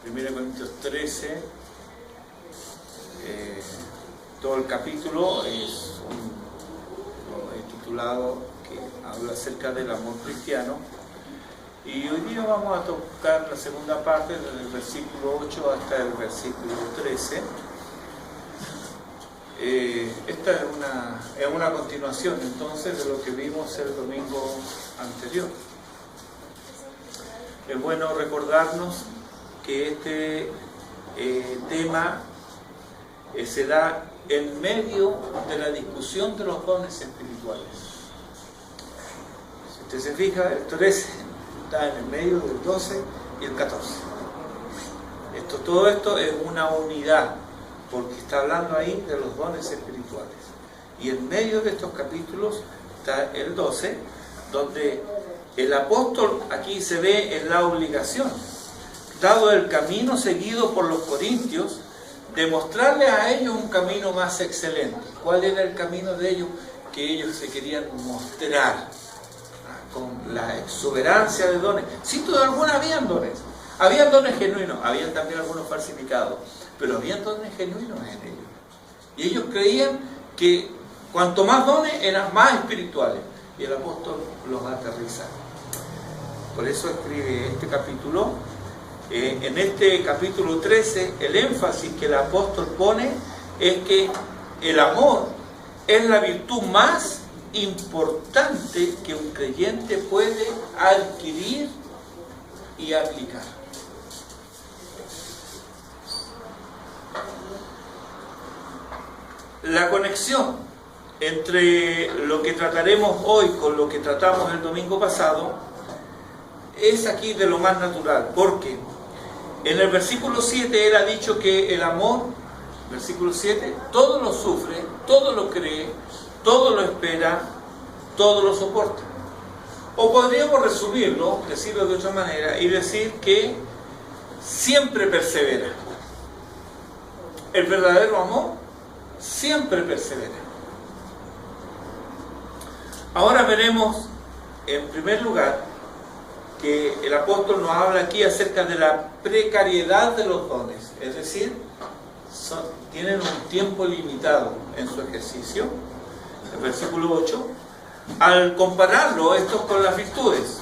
1 Corintios 13, todo el capítulo lo he titulado que habla acerca del amor cristiano, y hoy día vamos a tocar la segunda parte desde el versículo 8 hasta el versículo 13. Esta es una continuación entonces de lo que vimos el domingo anterior. Es bueno recordarnos que este tema se da en medio de la discusión de los dones espirituales. Si usted se fija, el 13 está en el medio del 12 y el 14. Todo esto es una unidad, porque está hablando ahí de los dones espirituales. Y en medio de estos capítulos está el 12, donde el apóstol aquí se ve en la obligación, dado el camino seguido por los corintios, de mostrarle a ellos un camino más excelente. ¿Cuál era el camino de ellos? Que ellos se querían mostrar con la exuberancia de dones. Sin duda alguna habían dones genuinos, habían también algunos falsificados, pero habían dones genuinos en ellos. Y ellos creían que cuanto más dones eran más espirituales, y el apóstol los aterriza. Por eso escribe este capítulo. En este capítulo 13, el énfasis que el apóstol pone es que el amor es la virtud más importante que un creyente puede adquirir y aplicar. La conexión entre lo que trataremos hoy con lo que tratamos el domingo pasado es aquí de lo más natural, porque en el versículo 7 él ha dicho que el amor, versículo 7, todo lo sufre, todo lo cree, todo lo espera, todo lo soporta. O podríamos resumirlo, decirlo de otra manera, y decir que siempre persevera. El verdadero amor siempre persevera. Ahora veremos, en primer lugar, que el apóstol nos habla aquí acerca de la precariedad de los dones, es decir, tienen un tiempo limitado en su ejercicio. El versículo 8, al compararlo esto con las virtudes.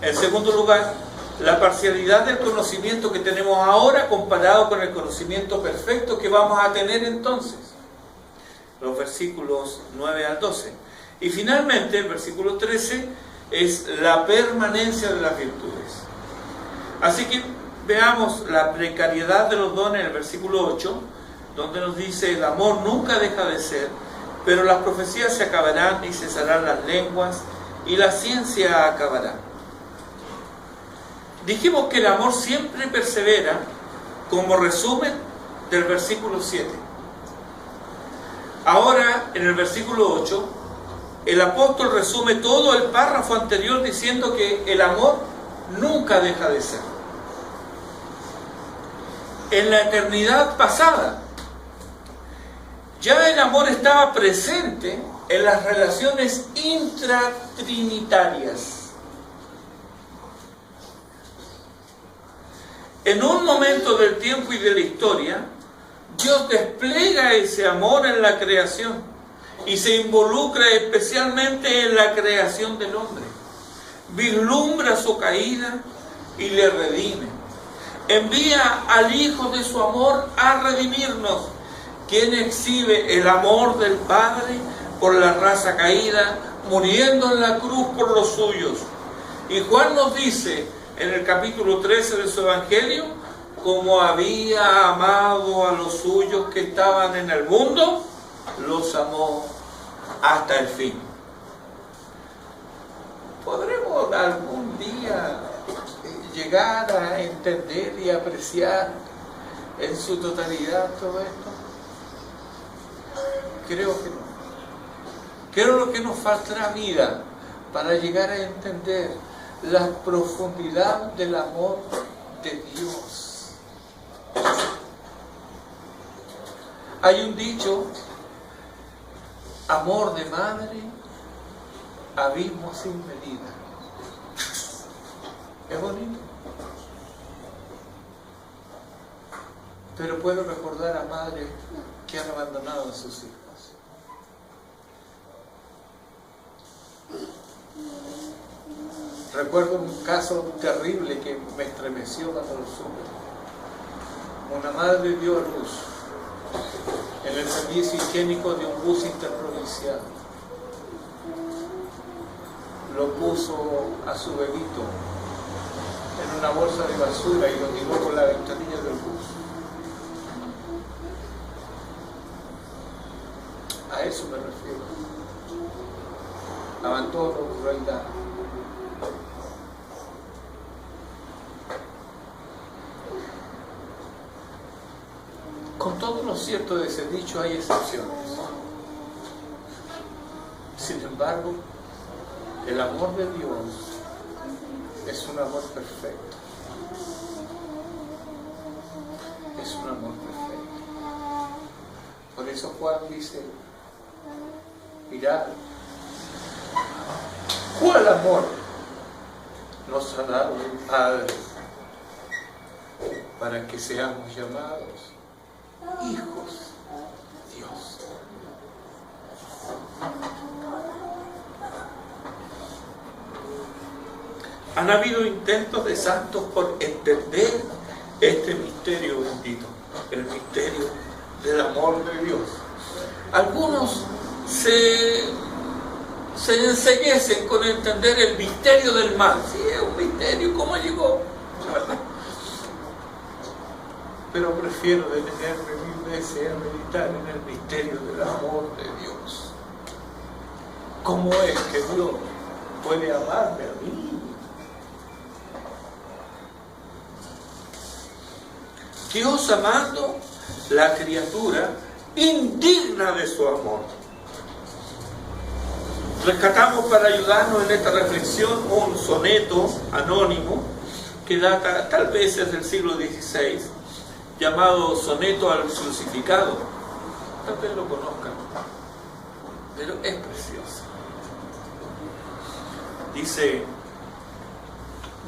En segundo lugar, la parcialidad del conocimiento que tenemos ahora comparado con el conocimiento perfecto que vamos a tener entonces. Los versículos 9 al 12. Y finalmente, el versículo 13 es la permanencia de las virtudes. Así que veamos la precariedad de los dones en el versículo 8, donde nos dice: el amor nunca deja de ser, pero las profecías se acabarán y cesarán las lenguas y la ciencia acabará. Dijimos que el amor siempre persevera, como resumen del versículo 7. Ahora, en el versículo 8, el apóstol resume todo el párrafo anterior diciendo que el amor nunca deja de ser. En la eternidad pasada, ya el amor estaba presente en las relaciones intratrinitarias. En un momento del tiempo y de la historia, Dios despliega ese amor en la creación y se involucra especialmente en la creación del hombre. Vislumbra su caída y le redime. Envía al Hijo de su amor a redimirnos, quien exhibe el amor del Padre por la raza caída, muriendo en la cruz por los suyos. Y Juan nos dice en el capítulo 13 de su Evangelio: como había amado a los suyos que estaban en el mundo, los amó hasta el fin. ¿Podremos algún día llegar a entender y apreciar en su totalidad todo esto? Creo que no. Creo que nos faltará vida para llegar a entender la profundidad del amor de Dios. Hay un dicho: amor de madre, abismo sin medida. Es bonito. Pero puedo recordar a madres que han abandonado a sus hijos. Recuerdo un caso terrible que me estremeció cuando lo supe. Una madre dio a luz en el servicio higiénico de un bus interprovincial. Lo puso a su bebito en una bolsa de basura y lo tiró por la ventanilla del bus. A eso me refiero. Abandono, crueldad. Con todo lo cierto de ese dicho hay excepciones. Sin embargo, el amor de Dios es un amor perfecto. Es un amor perfecto. Por eso Juan dice, mirad, ¿cuál amor nos ha dado el Padre para que seamos llamados hijos de Dios? Han habido intentos de santos por entender este misterio bendito, el misterio del amor de Dios. Algunos se enceguecen con entender el misterio del mal. Sí, es un misterio, ¿cómo llegó? ¿Verdad? Pero prefiero detenerme 1000 veces a meditar en el misterio del amor de Dios. ¿Cómo es que Dios puede amarme a mí? Dios amando la criatura indigna de su amor. Rescatamos para ayudarnos en esta reflexión un soneto anónimo que data tal vez desde el siglo XVI, llamado Soneto al Crucificado. Tal vez lo conozcan, pero es precioso. Dice: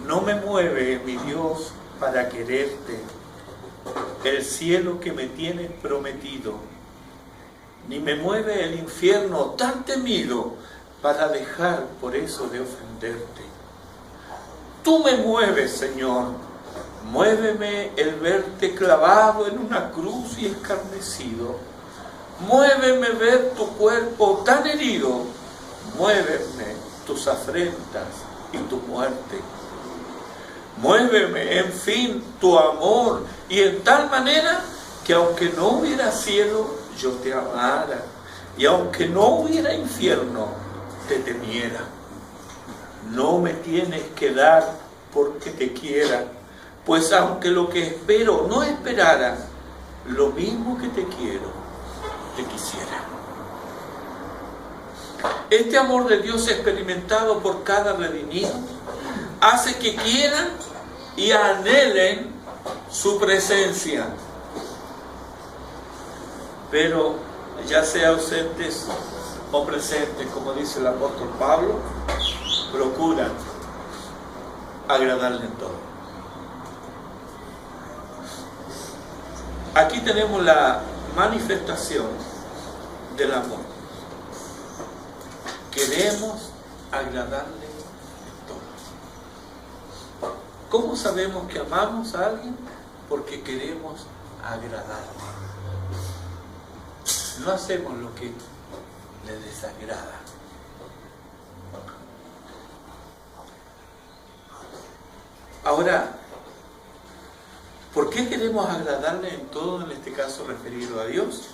no me mueve, mi Dios, para quererte el cielo que me tienes prometido, ni me mueve el infierno tan temido para dejar por eso de ofenderte. Tú me mueves, Señor, muéveme el verte clavado en una cruz y escarnecido, muéveme ver tu cuerpo tan herido, muéveme tus afrentas y tu muerte. Muéveme, en fin, tu amor, y en tal manera que aunque no hubiera cielo, yo te amara, y aunque no hubiera infierno, te temiera. No me tienes que dar porque te quiera, pues aunque lo que espero no esperara, lo mismo que te quiero, te quisiera. Este amor de Dios experimentado por cada redimido hace que quieran y anhelen su presencia, pero ya sea ausentes o presentes, como dice el apóstol Pablo, procuran agradarle en todo. Aquí tenemos la manifestación del amor. Queremos agradarle en todo. ¿Cómo sabemos que amamos a alguien? Porque queremos agradarle. No hacemos lo que le desagrada. Ahora, ¿por qué queremos agradarle en todo, en este caso referido a Dios?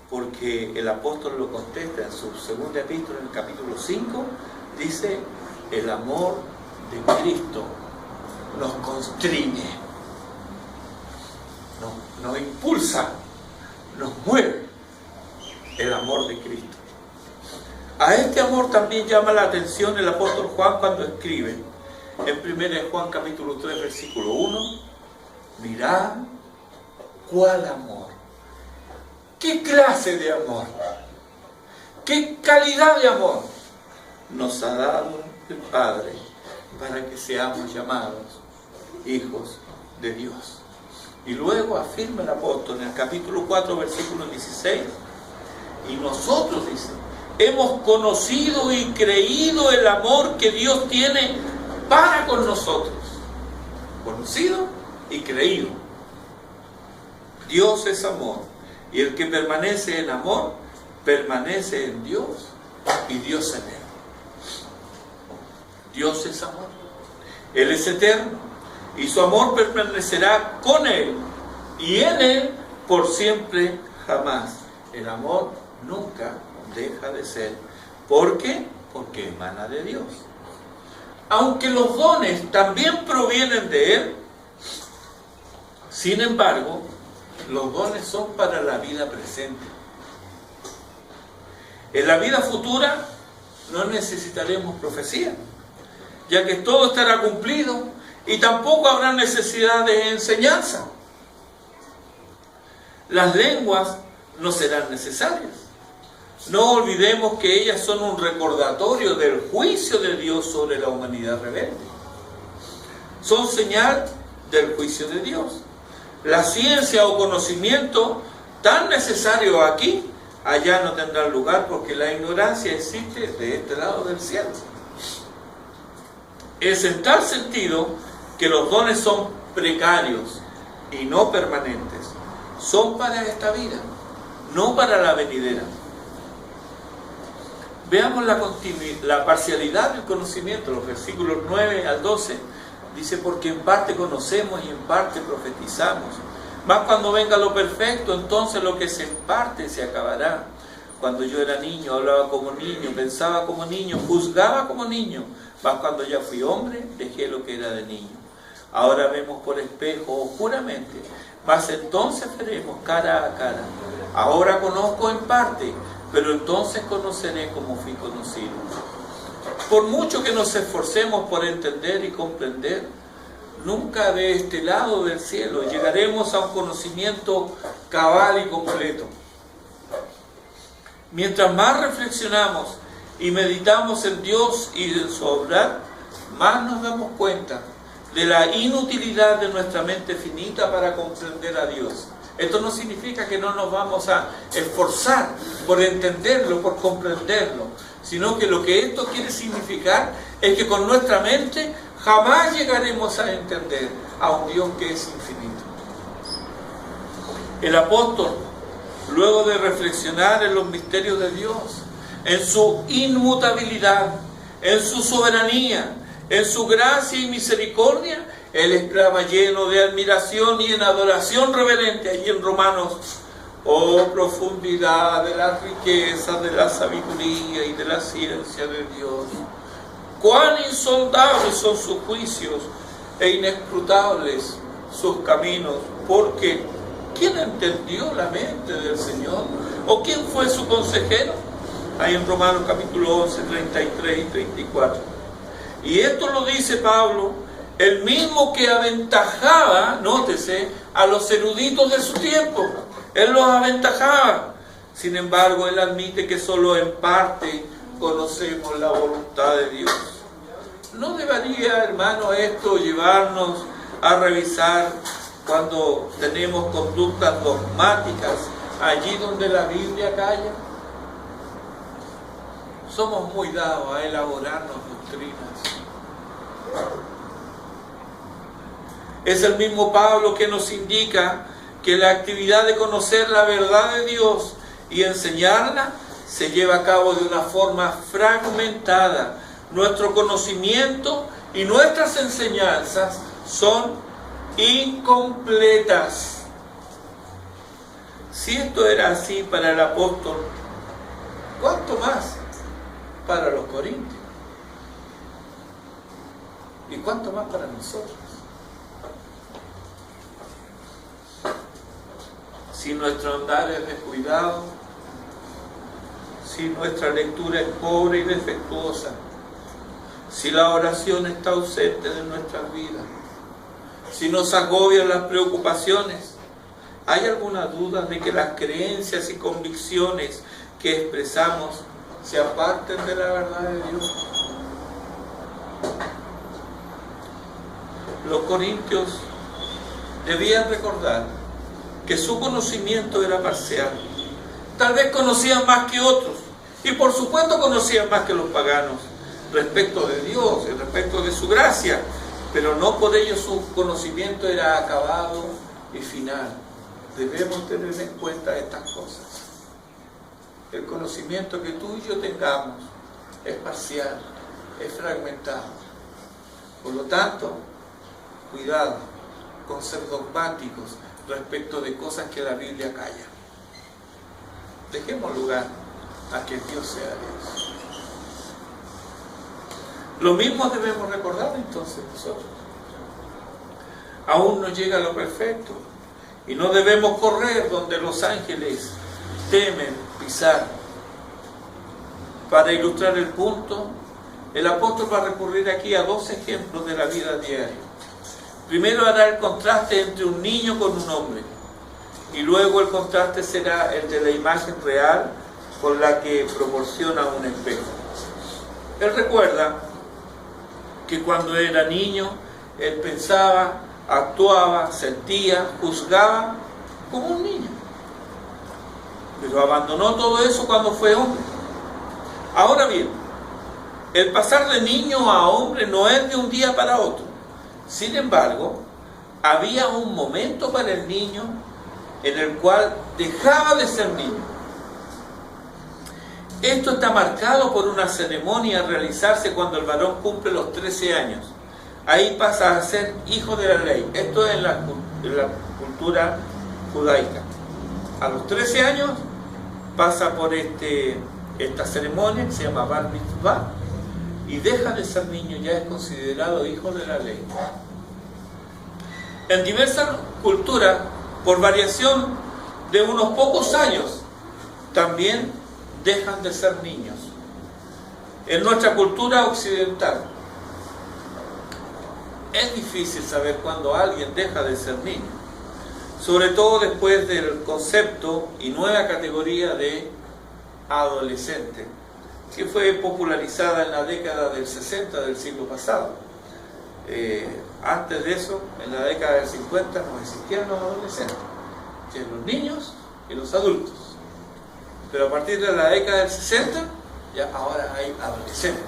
Porque el apóstol lo contesta en su segunda epístola, en el capítulo 5, dice: el amor de Cristo nos constriñe, nos impulsa, nos mueve. El amor de Cristo. A este amor también llama la atención el apóstol Juan cuando escribe en 1 Juan capítulo 3 versículo 1: mirad cuál amor, qué clase de amor, qué calidad de amor nos ha dado el Padre para que seamos llamados hijos de Dios. Y luego afirma el apóstol en el capítulo 4, versículo 16, y nosotros, dice, hemos conocido y creído el amor que Dios tiene para con nosotros. Conocido y creído. Dios es amor, y el que permanece en amor, permanece en Dios, y Dios en él. Dios es amor. Él es eterno, y su amor permanecerá con él, y en él por siempre jamás. El amor nunca deja de ser. ¿Por qué? Porque emana de Dios. Aunque los dones también provienen de él, sin embargo, los dones son para la vida presente. En la vida futura no necesitaremos profecía, ya que todo estará cumplido y tampoco habrá necesidad de enseñanza. Las lenguas no serán necesarias. No olvidemos que ellas son un recordatorio del juicio de Dios sobre la humanidad rebelde. Son señal del juicio de Dios. La ciencia o conocimiento tan necesario aquí, allá no tendrán lugar, porque la ignorancia existe de este lado del cielo. Es en tal sentido que los dones son precarios y no permanentes. Son para esta vida, no para la venidera. Veamos la parcialidad del conocimiento, los versículos 9 al 12. Dice, porque en parte conocemos y en parte profetizamos. Mas cuando venga lo perfecto, entonces lo que se en parte se acabará. Cuando yo era niño, hablaba como niño, pensaba como niño, juzgaba como niño. Mas cuando ya fui hombre, dejé lo que era de niño. Ahora vemos por espejo oscuramente, mas entonces veremos cara a cara. Ahora conozco en parte, pero entonces conoceré como fui conocido. Por mucho que nos esforcemos por entender y comprender, nunca de este lado del cielo llegaremos a un conocimiento cabal y completo. Mientras más reflexionamos y meditamos en Dios y en su obra, más nos damos cuenta de la inutilidad de nuestra mente finita para comprender a Dios. Esto no significa que no nos vamos a esforzar por entenderlo, por comprenderlo, sino que lo que esto quiere significar es que con nuestra mente jamás llegaremos a entender a un Dios que es infinito. El apóstol, luego de reflexionar en los misterios de Dios, en su inmutabilidad, en su soberanía, en su gracia y misericordia, él exclama lleno de admiración y en adoración reverente allí en Romanos: oh profundidad de la riqueza, de la sabiduría y de la ciencia de Dios. Cuán insondables son sus juicios e inescrutables sus caminos, porque ¿quién entendió la mente del Señor? ¿O quién fue su consejero? Ahí en Romanos capítulo 11, 33 y 34. Y esto lo dice Pablo, el mismo que aventajaba, nótese, a los eruditos de su tiempo. Él los aventajaba. Sin embargo, él admite que solo en parte conocemos la voluntad de Dios. ¿No debería, hermano, esto llevarnos a revisar cuando tenemos conductas dogmáticas allí donde la Biblia calla? Somos muy dados a elaborarnos doctrinas. Es el mismo Pablo que nos indica que la actividad de conocer la verdad de Dios y enseñarla se lleva a cabo de una forma fragmentada. Nuestro conocimiento y nuestras enseñanzas son incompletas. Si esto era así para el apóstol, ¿cuánto más para los corintios? ¿Y cuánto más para nosotros? Si nuestro andar es descuidado, si nuestra lectura es pobre y defectuosa, si la oración está ausente de nuestras vidas, si nos agobian las preocupaciones, ¿hay alguna duda de que las creencias y convicciones que expresamos se aparten de la verdad de Dios? Los corintios debían recordar que su conocimiento era parcial. Tal vez conocían más que otros, y por supuesto conocían más que los paganos respecto de Dios y respecto de su gracia, pero no por ello su conocimiento era acabado y final. Debemos tener en cuenta estas cosas. El conocimiento que tú y yo tengamos es parcial, es fragmentado. Por lo tanto, cuidado con ser dogmáticos respecto de cosas que la Biblia calla. Dejemos lugar a que Dios sea Dios. Lo mismo debemos recordar entonces nosotros. Aún no llega lo perfecto y no debemos correr donde los ángeles temen pisar. Para ilustrar el punto, el apóstol va a recurrir aquí a dos ejemplos de la vida diaria. Primero hará el contraste entre un niño con un hombre, y luego el contraste será el de la imagen real con la que proporciona un espejo. Él recuerda que cuando era niño, él pensaba, actuaba, sentía, juzgaba como un niño. Pero abandonó todo eso cuando fue hombre. Ahora bien, el pasar de niño a hombre no es de un día para otro. Sin embargo, había un momento para el niño en el cual dejaba de ser niño. Esto está marcado por una ceremonia a realizarse cuando el varón cumple los 13 años. Ahí pasa a ser hijo de la ley. Esto es en la cultura judaica. A los 13 años pasa por esta ceremonia que se llama Bar Mitzvah y deja de ser niño, ya es considerado hijo de la ley. En diversas culturas, por variación de unos pocos años, también dejan de ser niños. En nuestra cultura occidental es difícil saber cuándo alguien deja de ser niño, sobre todo después del concepto y nueva categoría de adolescente, que fue popularizada en la década del 60 del siglo pasado. Antes de eso, en la década del 50, no existían los adolescentes, existían los niños y los adultos. Pero a partir de la década del 60, ya ahora hay adolescentes.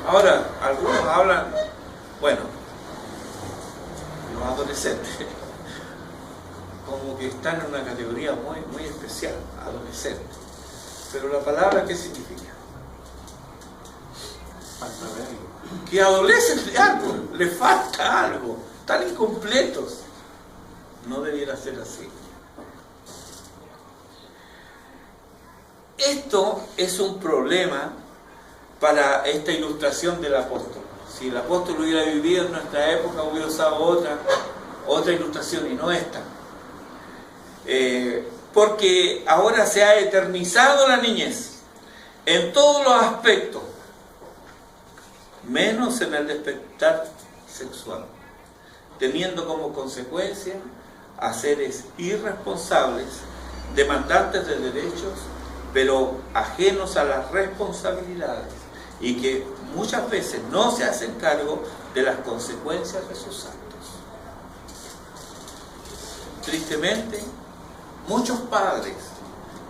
Ahora, algunos hablan, bueno, los adolescentes, como que están en una categoría muy, muy especial, adolescentes. Pero la palabra, ¿qué significa? Que adolecen de algo, les falta algo, están incompletos. No debiera ser así. Esto es un problema para esta ilustración del apóstol. Si el apóstol hubiera vivido en nuestra época, hubiera usado otra ilustración y no esta. Porque ahora se ha eternizado la niñez en todos los aspectos, menos en el despertar sexual, teniendo como consecuencia a seres irresponsables, demandantes de derechos, pero ajenos a las responsabilidades y que muchas veces no se hacen cargo de las consecuencias de sus actos. Tristemente, muchos padres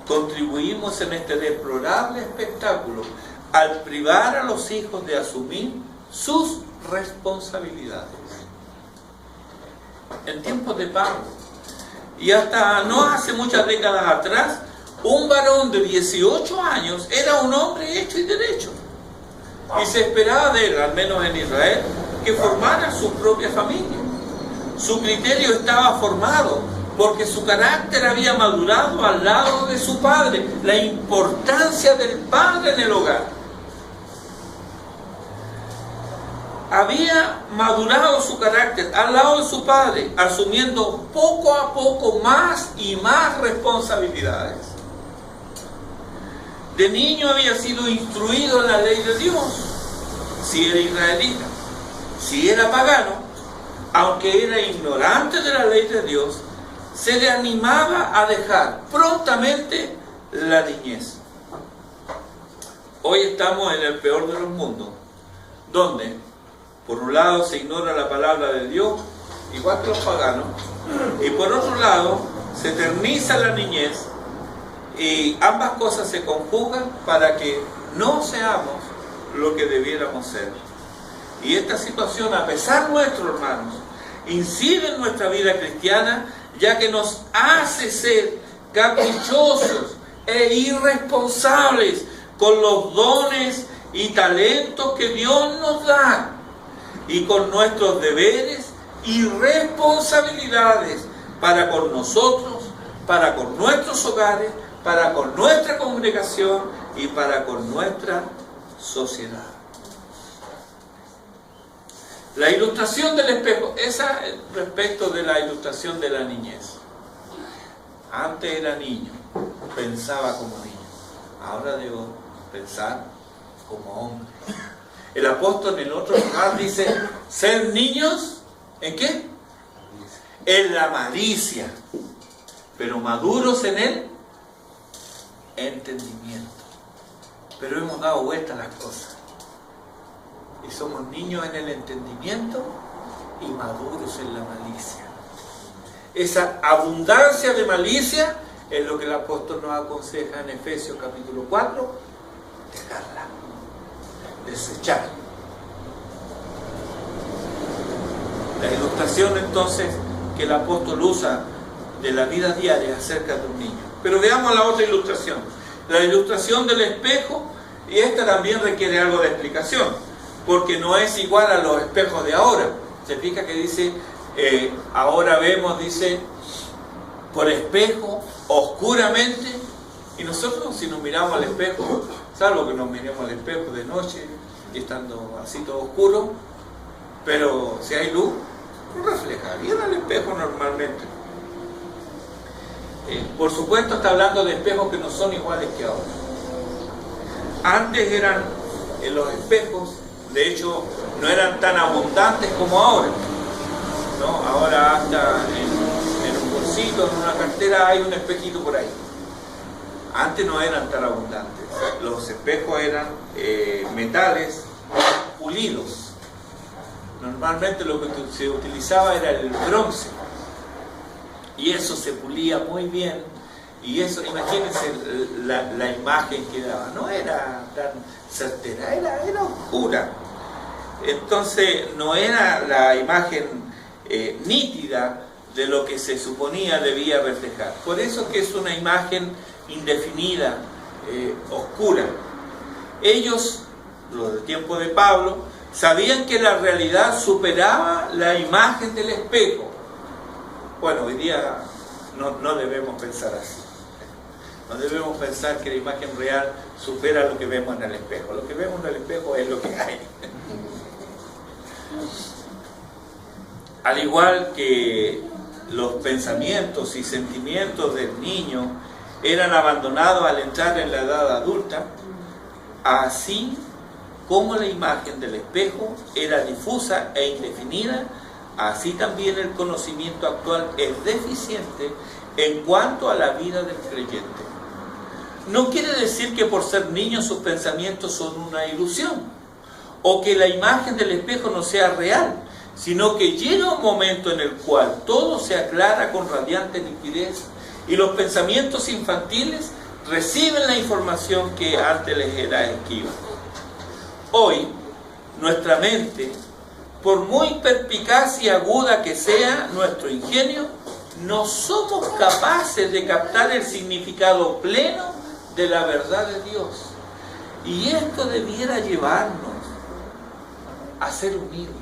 contribuimos en este deplorable espectáculo al privar a los hijos de asumir sus responsabilidades. En tiempos de Pablo, y hasta no hace muchas décadas atrás, un varón de 18 años era un hombre hecho y derecho. Y se esperaba de él, al menos en Israel, que formara su propia familia. Su criterio estaba formado porque su carácter había madurado al lado de su padre. La importancia del padre en el hogar. Había madurado su carácter al lado de su padre, asumiendo poco a poco más y más responsabilidades. De niño había sido instruido en la ley de Dios, si era israelita. Si era pagano, aunque era ignorante de la ley de Dios, se le animaba a dejar prontamente la niñez. Hoy estamos en el peor de los mundos, donde por un lado se ignora la palabra de Dios igual que los paganos, y por otro lado se eterniza la niñez, y ambas cosas se conjugan para que no seamos lo que debiéramos ser. Y esta situación, a pesar nuestro, hermanos, incide en nuestra vida cristiana, ya que nos hace ser caprichosos e irresponsables con los dones y talentos que Dios nos da, y con nuestros deberes y responsabilidades para con nosotros, para con nuestros hogares, para con nuestra congregación y para con nuestra sociedad. La ilustración del espejo, esa respecto de la ilustración de la niñez. Antes era niño, pensaba como niño, ahora debo pensar como hombre. El apóstol en otro lugar dice, ser niños, ¿en qué? En la malicia, pero maduros en el entendimiento. Pero hemos dado vuelta a las cosas. Y somos niños en el entendimiento y maduros en la malicia. Esa abundancia de malicia es lo que el apóstol nos aconseja en Efesios capítulo 4, dejarla, desechar. La ilustración entonces que el apóstol usa de la vida diaria acerca de un niño. Pero veamos la otra ilustración, la ilustración del espejo, y esta también requiere algo de explicación, porque no es igual a los espejos de ahora. Se fija que dice, ahora vemos, dice, por espejo, oscuramente, y nosotros si nos miramos al espejo, salvo que nos miremos al espejo de noche, y estando así todo oscuro, pero si hay luz, reflejaría en el espejo normalmente. Por supuesto está hablando de espejos que no son iguales que ahora. Antes eran los espejos, de hecho no eran tan abundantes como ahora, ¿no? Ahora hasta en un bolsito, en una cartera hay un espejito por ahí. Antes no eran tan abundantes. Los espejos eran metales pulidos. Normalmente lo que se utilizaba era el bronce, y eso se pulía muy bien, y eso, imagínense la imagen que daba, no era tan certera, era oscura. Entonces no era la imagen nítida de lo que se suponía debía reflejar. Por eso que es una imagen indefinida, oscura. Ellos, los del tiempo de Pablo, sabían que la realidad superaba la imagen del espejo. Bueno, hoy día no debemos pensar así. No debemos pensar que la imagen real supera lo que vemos en el espejo. Lo que vemos en el espejo es lo que hay. Al igual que los pensamientos y sentimientos del niño eran abandonados al entrar en la edad adulta, así como la imagen del espejo era difusa e indefinida, así también el conocimiento actual es deficiente en cuanto a la vida del creyente. No quiere decir que por ser niños sus pensamientos son una ilusión, o que la imagen del espejo no sea real, sino que llega un momento en el cual todo se aclara con radiante nitidez y los pensamientos infantiles reciben la información que antes les era esquiva. Hoy, nuestra mente, por muy perspicaz y aguda que sea nuestro ingenio, no somos capaces de captar el significado pleno de la verdad de Dios. Y esto debiera llevarnos a ser humildes.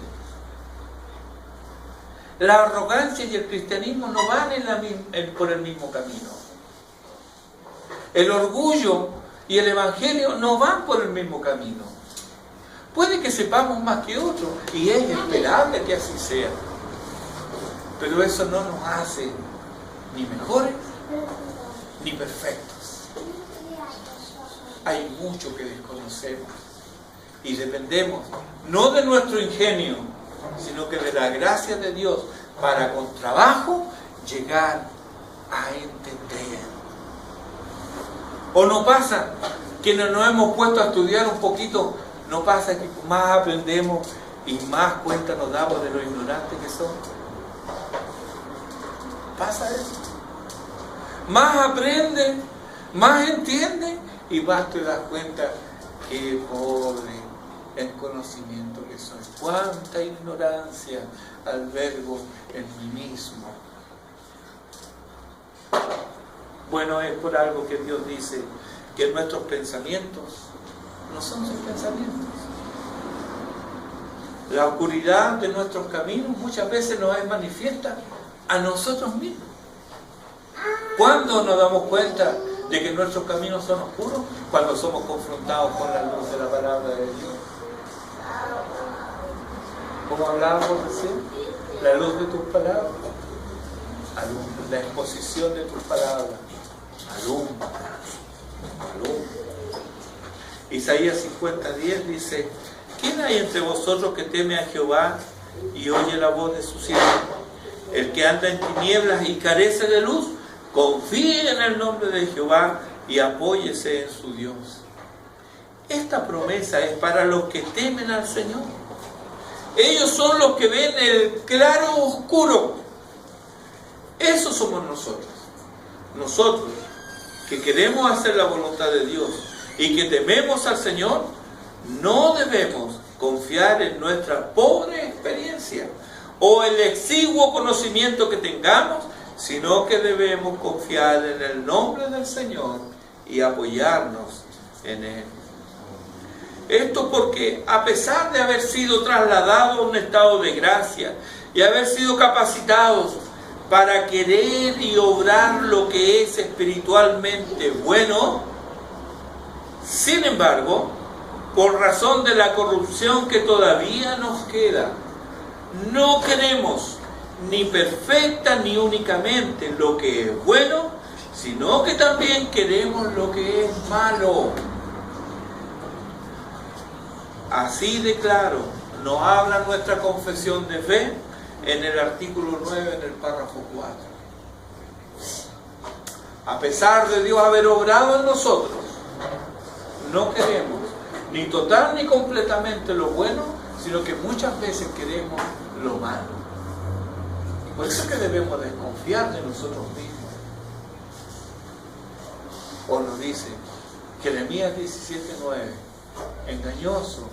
La arrogancia y el cristianismo no van por el mismo camino. El orgullo y el evangelio no van por el mismo camino. Puede que sepamos más que otros, y es esperable que así sea, pero eso no nos hace ni mejores ni perfectos. Hay mucho que desconocemos y dependemos no de nuestro ingenio, sino que de la gracia de Dios para con trabajo llegar a entender. ¿O no pasa que nos hemos puesto a estudiar un poquito? ¿No pasa que más aprendemos y más cuenta nos damos de lo ignorantes que somos? Pasa eso. Más aprende, más entiende y más te das cuenta que pobre en conocimiento que soy. Cuánta ignorancia albergo en mí mismo. Bueno, es por algo que Dios dice que nuestros pensamientos no son sus pensamientos. La oscuridad de nuestros caminos muchas veces nos es manifiesta a nosotros mismos. ¿Cuándo nos damos cuenta de que nuestros caminos son oscuros? Cuando somos confrontados con la luz de la palabra de Dios. Como hablábamos recién, la luz de tus palabras, alumbra, la exposición de tus palabras, alumbra. Isaías 50:10 dice: ¿quién hay entre vosotros que teme a Jehová y oye la voz de su siervo? El que anda en tinieblas y carece de luz, confíe en el nombre de Jehová y apóyese en su Dios. Esta promesa es para los que temen al Señor. Ellos son los que ven el claro oscuro. Esos somos nosotros. Nosotros que queremos hacer la voluntad de Dios y que tememos al Señor, no debemos confiar en nuestra pobre experiencia o el exiguo conocimiento que tengamos, sino que debemos confiar en el nombre del Señor y apoyarnos en Él. Esto porque, a pesar de haber sido trasladados a un estado de gracia y haber sido capacitados para querer y obrar lo que es espiritualmente bueno, sin embargo, por razón de la corrupción que todavía nos queda, no queremos ni perfecta ni únicamente lo que es bueno, sino que también queremos lo que es malo. Así de claro nos habla nuestra confesión de fe en el artículo 9, en el párrafo 4. A pesar de Dios haber obrado en nosotros, no queremos ni total ni completamente lo bueno, sino que muchas veces queremos lo malo. Por eso es que debemos desconfiar de nosotros mismos. O nos dice Jeremías 17:9: engañoso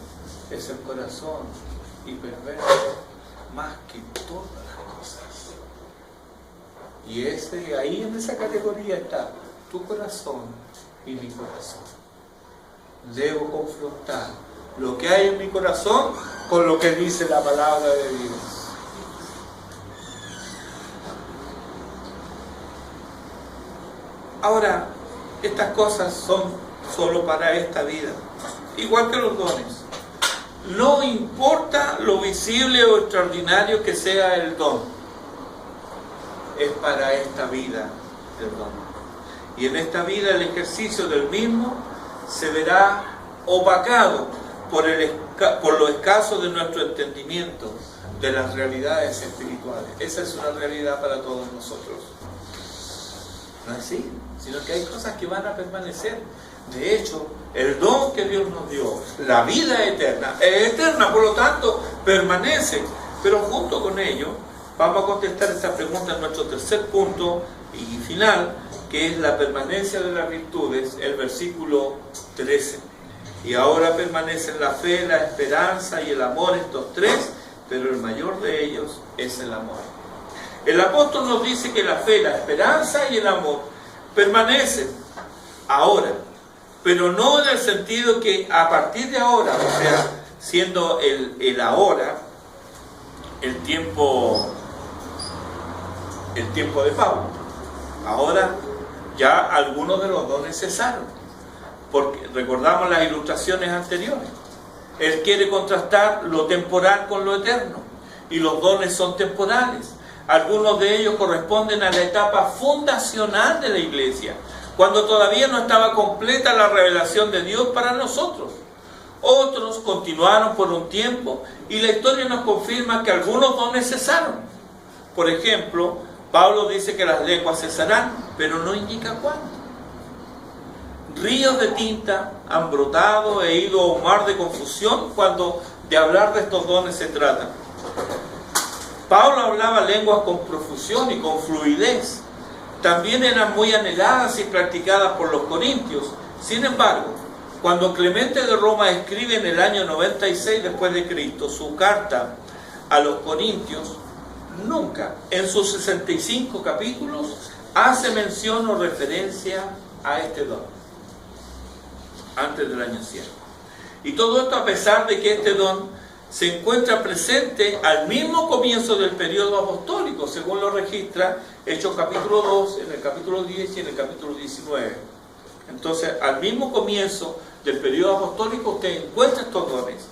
es el corazón y perverso más que todas las cosas. Y ahí en esa categoría está tu corazón y mi corazón. Debo confrontar lo que hay en mi corazón con lo que dice la palabra de Dios. Ahora, estas cosas son solo para esta vida, igual que los dones. No importa lo visible o extraordinario que sea el don, es para esta vida el don. Y en esta vida el ejercicio del mismo se verá opacado por lo escaso de nuestro entendimiento de las realidades espirituales. Esa es una realidad para todos nosotros. No es así, sino que hay cosas que van a permanecer. De hecho, el don que Dios nos dio, la vida eterna, es eterna, por lo tanto, permanece. Pero junto con ello, vamos a contestar esta pregunta en nuestro tercer punto y final, que es la permanencia de las virtudes, el versículo 13. Y ahora permanecen la fe, la esperanza y el amor, estos tres, pero el mayor de ellos es el amor. El apóstol nos dice que la fe, la esperanza y el amor permanecen ahora, pero no en el sentido que a partir de ahora, o sea, siendo el ahora, el tiempo de Pablo. Ahora ya algunos de los dones cesaron, porque recordamos las ilustraciones anteriores. Él quiere contrastar lo temporal con lo eterno, y los dones son temporales. Algunos de ellos corresponden a la etapa fundacional de la iglesia, cuando todavía no estaba completa la revelación de Dios para nosotros. Otros continuaron por un tiempo, y la historia nos confirma que algunos dones cesaron. Por ejemplo, Pablo dice que las lenguas cesarán, pero no indica cuándo. Ríos de tinta han brotado e ido a un mar de confusión cuando de hablar de estos dones se trata. Pablo hablaba lenguas con profusión y con fluidez. También eran muy anheladas y practicadas por los corintios. Sin embargo, cuando Clemente de Roma escribe en el año 96 después de Cristo su carta a los corintios, nunca en sus 65 capítulos hace mención o referencia a este don, antes del año 100. Y todo esto a pesar de que este don se encuentra presente al mismo comienzo del periodo apostólico, según lo registra Hechos capítulo 2, en el capítulo 10 y en el capítulo 19. Entonces, al mismo comienzo del periodo apostólico usted encuentra estos dones.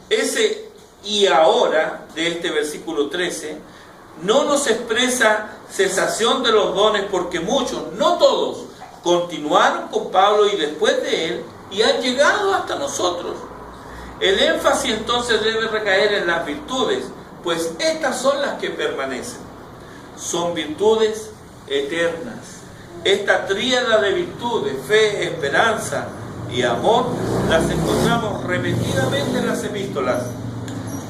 Ese "y ahora" de este versículo 13 no nos expresa cesación de los dones, porque muchos, no todos, continuaron con Pablo y después de él y han llegado hasta nosotros. El énfasis entonces debe recaer en las virtudes, pues estas son las que permanecen. Son virtudes eternas. Esta tríada de virtudes, fe, esperanza y amor, las encontramos repetidamente en las epístolas.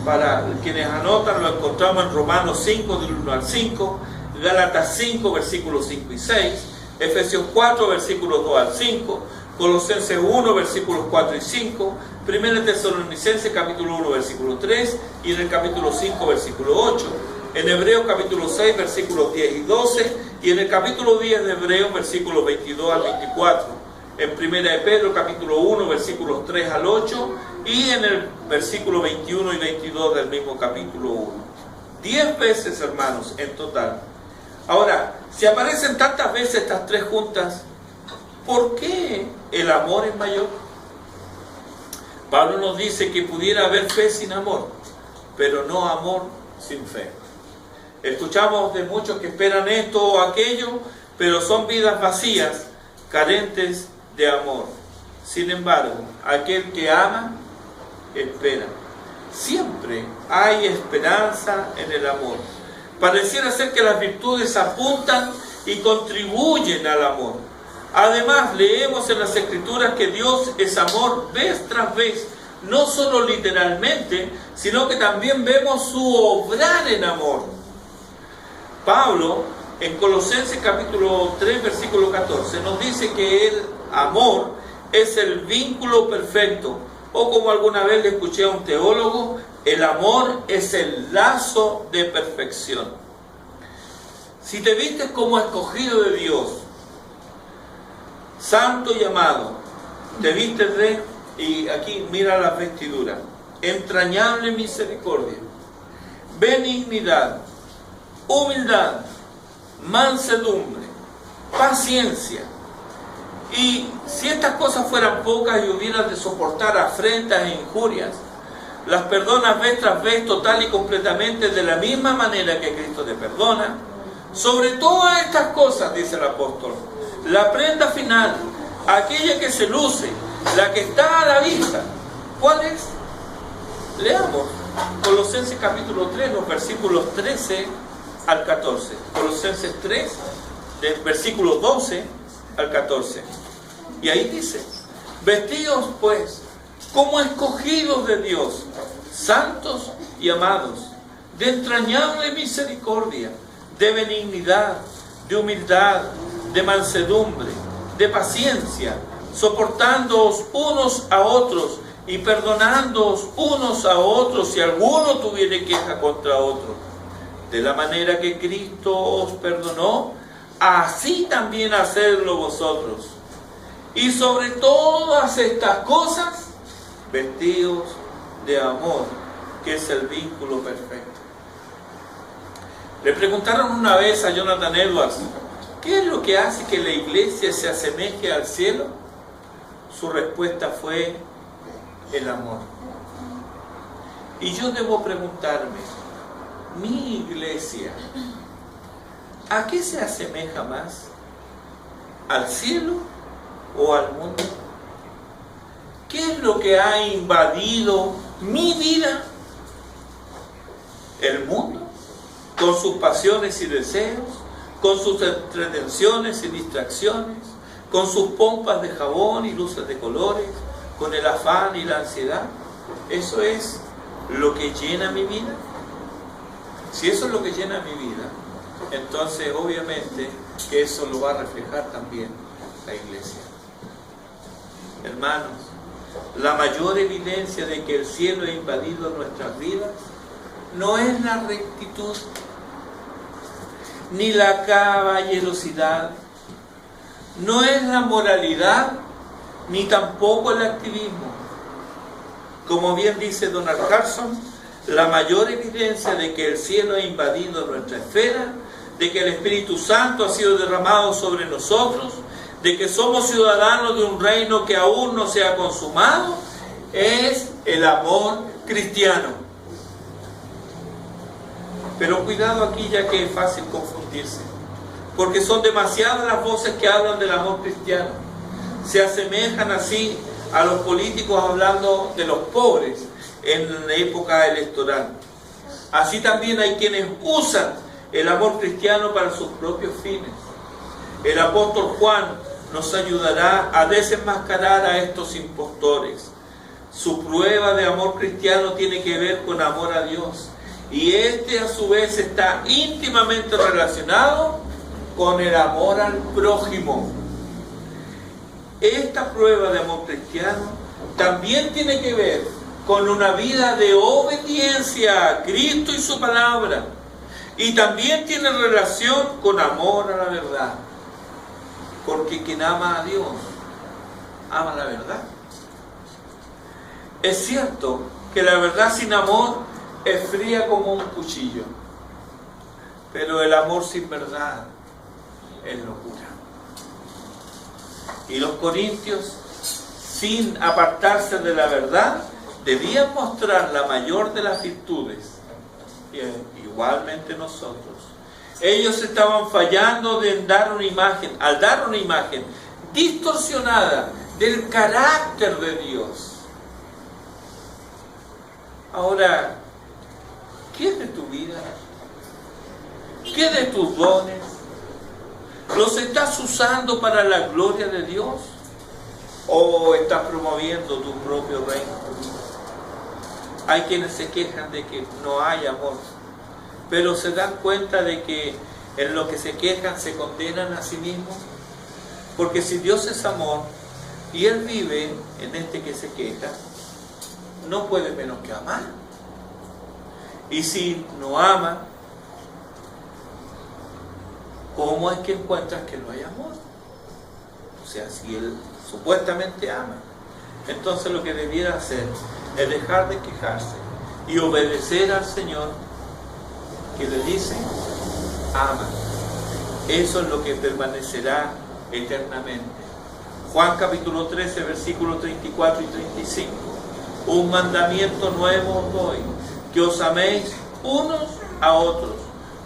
Para quienes anotan, lo encontramos en Romanos 5, del 1 al 5, Gálatas 5, versículos 5 y 6, Efesios 4, versículos 2 al 5, Colosenses 1, versículos 4 y 5, 1 Tesalonicenses capítulo 1, versículo 3, y en el capítulo 5, versículo 8, en Hebreos capítulo 6, versículos 10 y 12, y en el capítulo 10 de Hebreos, versículos 22 al 24, en 1 de Pedro capítulo 1, versículos 3 al 8, y en el versículo 21 y 22 del mismo capítulo 1. 10 veces, hermanos, en total. Ahora, si aparecen tantas veces estas tres juntas, ¿por qué el amor es mayor? Pablo nos dice que pudiera haber fe sin amor, pero no amor sin fe. Escuchamos de muchos que esperan esto o aquello, pero son vidas vacías, carentes de amor. Sin embargo, aquel que ama, espera. Siempre hay esperanza en el amor. Pareciera ser que las virtudes apuntan y contribuyen al amor. Además, leemos en las Escrituras que Dios es amor vez tras vez, no solo literalmente, sino que también vemos su obrar en amor. Pablo, en Colosenses capítulo 3, versículo 14, nos dice que el amor es el vínculo perfecto, o como alguna vez le escuché a un teólogo, el amor es el lazo de perfección. Si te vistes como escogido de Dios, santo y amado, te vistes de, y aquí mira las vestiduras, entrañable misericordia, benignidad, humildad, mansedumbre, paciencia. Y si estas cosas fueran pocas y hubieras de soportar afrentas e injurias, las perdonas vez tras vez total y completamente de la misma manera que Cristo te perdona. Sobre todas estas cosas, dice el apóstol, la prenda final, aquella que se luce, la que está a la vista, ¿cuál es? Leamos Colosenses capítulo 3, los versículos 13 al 14. Colosenses 3, del versículo 12 al 14. Y ahí dice: vestidos pues como escogidos de Dios, santos y amados, de entrañable misericordia, de benignidad, de humildad, de mansedumbre, de paciencia, soportándoos unos a otros y perdonándoos unos a otros si alguno tuviere queja contra otro. De la manera que Cristo os perdonó, así también hacedlo vosotros. Y sobre todas estas cosas, vestidos de amor, que es el vínculo perfecto. Le preguntaron una vez a Jonathan Edwards, ¿qué es lo que hace que la iglesia se asemeje al cielo? Su respuesta fue el amor. Y yo debo preguntarme, mi iglesia, ¿a qué se asemeja más? ¿Al cielo o al mundo? ¿Qué es lo que ha invadido mi vida? ¿El mundo? Con sus pasiones y deseos, con sus entretenciones y distracciones, con sus pompas de jabón y luces de colores, con el afán y la ansiedad. ¿Eso es lo que llena mi vida? Si eso es lo que llena mi vida, entonces obviamente que eso lo va a reflejar también la iglesia. Hermanos, la mayor evidencia de que el cielo ha invadido nuestras vidas no es la rectitud, ni la caballerosidad, no es la moralidad, ni tampoco el activismo. Como bien dice Donald Carson, la mayor evidencia de que el cielo ha invadido nuestra esfera, de que el Espíritu Santo ha sido derramado sobre nosotros, de que somos ciudadanos de un reino que aún no se ha consumado, es el amor cristiano. Pero cuidado aquí, ya que es fácil confundirse, porque son demasiadas las voces que hablan del amor cristiano. Se asemejan así a los políticos hablando de los pobres en la época electoral. Así también hay quienes usan el amor cristiano para sus propios fines. El apóstol Juan nos ayudará a desenmascarar a estos impostores. Su prueba de amor cristiano tiene que ver con amor a Dios, y este a su vez está íntimamente relacionado con el amor al prójimo. Esta prueba de amor cristiano también tiene que ver con una vida de obediencia a Cristo y su palabra, y también tiene relación con amor a la verdad, porque quien ama a Dios ama la verdad. Es cierto que la verdad sin amor es fría como un cuchillo, pero el amor sin verdad es locura. Y los corintios, sin apartarse de la verdad, debían mostrar la mayor de las virtudes. Y igualmente nosotros. Ellos estaban fallando al dar una imagen distorsionada del carácter de Dios. Ahora, ¿qué es de tu vida? ¿Qué de tus dones? ¿Los estás usando para la gloria de Dios? ¿O estás promoviendo tu propio reino? Hay quienes se quejan de que no hay amor, pero se dan cuenta de que en lo que se quejan se condenan a sí mismos. Porque si Dios es amor y Él vive en este que se queja, no puede menos que amar. Y si no ama, ¿cómo es que encuentras que no hay amor? O sea, si Él supuestamente ama, entonces lo que debiera hacer es dejar de quejarse y obedecer al Señor, que le dice: ama. Eso es lo que permanecerá eternamente. Juan capítulo 13, versículos 34 y 35. Un mandamiento nuevo os doy, que os améis unos a otros,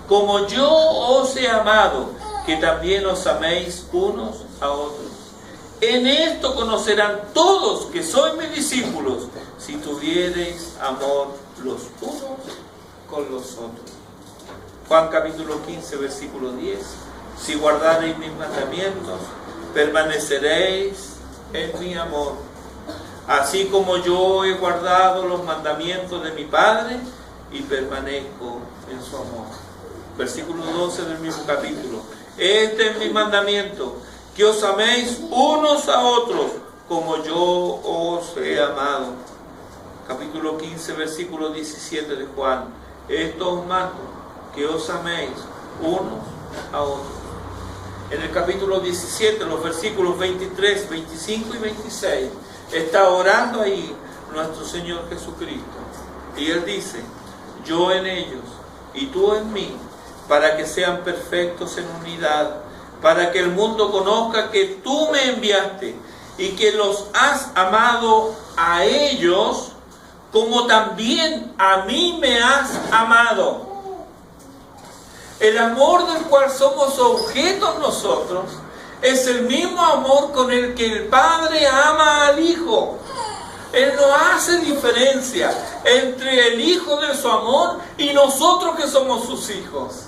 como yo os he amado, que también os améis unos a otros. En esto conocerán todos que sois mis discípulos, si tuviereis amor los unos con los otros. Juan capítulo 15, versículo 10. Si guardareis mis mandamientos, permaneceréis en mi amor, así como yo he guardado los mandamientos de mi Padre y permanezco en su amor. Versículo 12 del mismo capítulo. Este es mi mandamiento, que os améis unos a otros, como yo os he amado. Capítulo 15, versículo 17 de Juan. Esto os mando, que os améis unos a otros. En el capítulo 17, los versículos 23, 25 y 26, está orando ahí nuestro Señor Jesucristo. Y Él dice: yo en ellos y tú en mí, para que sean perfectos en unidad, para que el mundo conozca que tú me enviaste y que los has amado a ellos como también a mí me has amado. El amor del cual somos objetos nosotros es el mismo amor con el que el Padre ama al Hijo. Él no hace diferencia entre el Hijo de su amor y nosotros que somos sus hijos.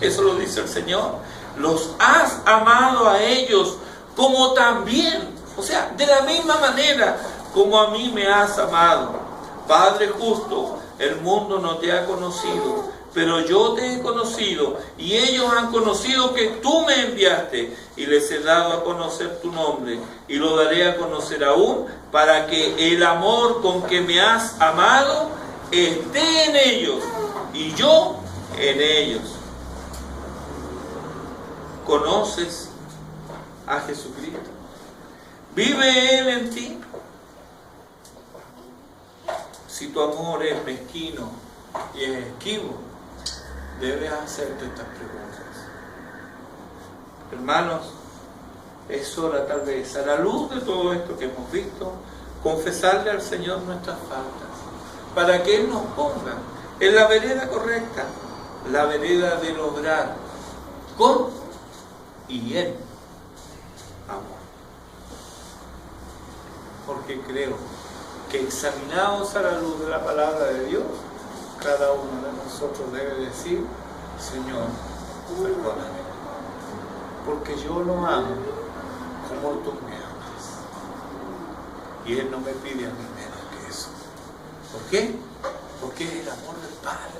Eso lo dice el Señor. Los has amado a ellos como también, o sea, de la misma manera como a mí me has amado. Padre justo, el mundo no te ha conocido, pero yo te he conocido, y ellos han conocido que tú me enviaste, y les he dado a conocer tu nombre, y lo daré a conocer aún, para que el amor con que me has amado esté en ellos, y yo en ellos. ¿Conoces a Jesucristo? ¿Vive Él en ti? Si tu amor es mezquino y es esquivo, debes hacerte estas preguntas. Hermanos, es hora tal vez, a la luz de todo esto que hemos visto, confesarle al Señor nuestras faltas, para que Él nos ponga en la vereda correcta, la vereda de lograr con y en amor. Porque creo que examinados a la luz de la palabra de Dios, cada uno de nosotros debe decir: Señor, perdóname, porque yo lo amo como tú me amas. Y Él no me pide a mí menos que eso. ¿Por qué? Porque es el amor del Padre.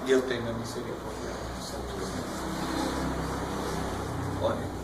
Dios tenga misericordia de nosotros. Oren.